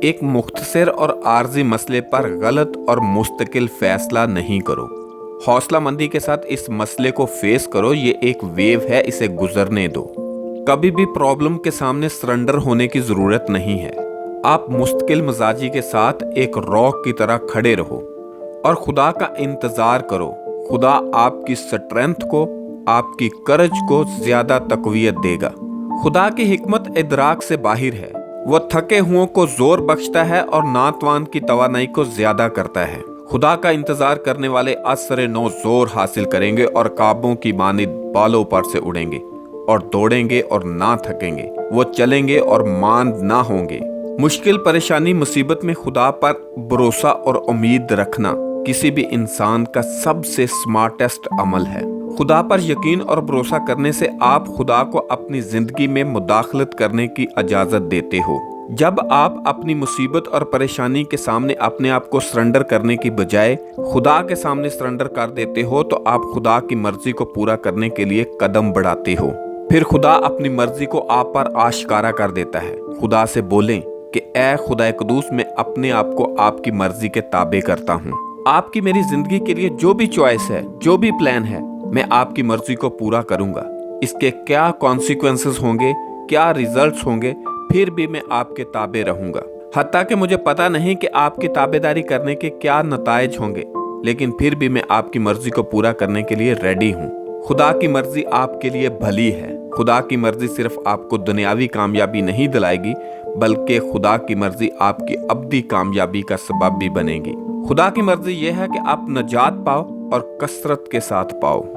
ایک مختصر اور عارضی مسئلے پر غلط اور مستقل فیصلہ نہیں کرو۔ حوصلہ مندی کے ساتھ اس مسئلے کو فیس کرو، یہ ایک ویو ہے، اسے گزرنے دو۔ کبھی بھی پرابلم کے سامنے سرنڈر ہونے کی ضرورت نہیں ہے۔ آپ مستقل مزاجی کے ساتھ ایک راک کی طرح کھڑے رہو اور خدا کا انتظار کرو۔ خدا آپ کی سٹرینتھ کو، آپ کی کرج کو زیادہ تقویت دے گا۔ خدا کی حکمت ادراک سے باہر ہے۔ وہ تھکے ہوئوں کو زور بخشتا ہے اور ناتوان کی توانائی کو زیادہ کرتا ہے۔ خدا کا انتظار کرنے والے اثر نو زور حاصل کریں گے اور کعبوں کی مانند بالوں پر سے اڑیں گے اور دوڑیں گے اور نہ تھکیں گے۔ وہ چلیں گے اور ماند نہ ہوں گے۔ مشکل، پریشانی، مصیبت میں خدا پر بھروسہ اور امید رکھنا کسی بھی انسان کا سب سے سمارٹسٹ عمل ہے۔ خدا پر یقین اور بھروسہ کرنے سے آپ خدا کو اپنی زندگی میں مداخلت کرنے کی اجازت دیتے ہو۔ جب آپ اپنی مصیبت اور پریشانی کے سامنے اپنے آپ کو سرنڈر کرنے کی بجائے خدا کے سامنے سرنڈر کر دیتے ہو تو آپ خدا کی مرضی کو پورا کرنے کے لیے قدم بڑھاتے ہو۔ پھر خدا اپنی مرضی کو آپ پر آشکارا کر دیتا ہے۔ خدا سے بولیں کہ اے خدا قدوس، میں اپنے آپ کو آپ کی مرضی کے تابع کرتا ہوں۔ آپ کی میری زندگی کے لیے جو بھی چوائس ہے، جو بھی پلان ہے، میں آپ کی مرضی کو پورا کروں گا۔ اس کے کیا کانسیکوینسز ہوں گے، کیا ریزلٹس ہوں گے، پھر بھی میں آپ کے تابع رہوں گا۔ حتیٰ کہ مجھے پتا نہیں کہ آپ کی تابعداری کرنے کے کیا نتائج ہوں گے، لیکن پھر بھی میں آپ کی مرضی کو پورا کرنے کے لیے ریڈی ہوں۔ خدا کی مرضی آپ کے لیے بھلی ہے۔ خدا کی مرضی صرف آپ کو دنیاوی کامیابی نہیں دلائے گی، بلکہ خدا کی مرضی آپ کی ابدی کامیابی کا سبب بھی بنے گی۔ خدا کی مرضی یہ ہے کہ آپ نجات پاؤ اور کثرت کے ساتھ پاؤ۔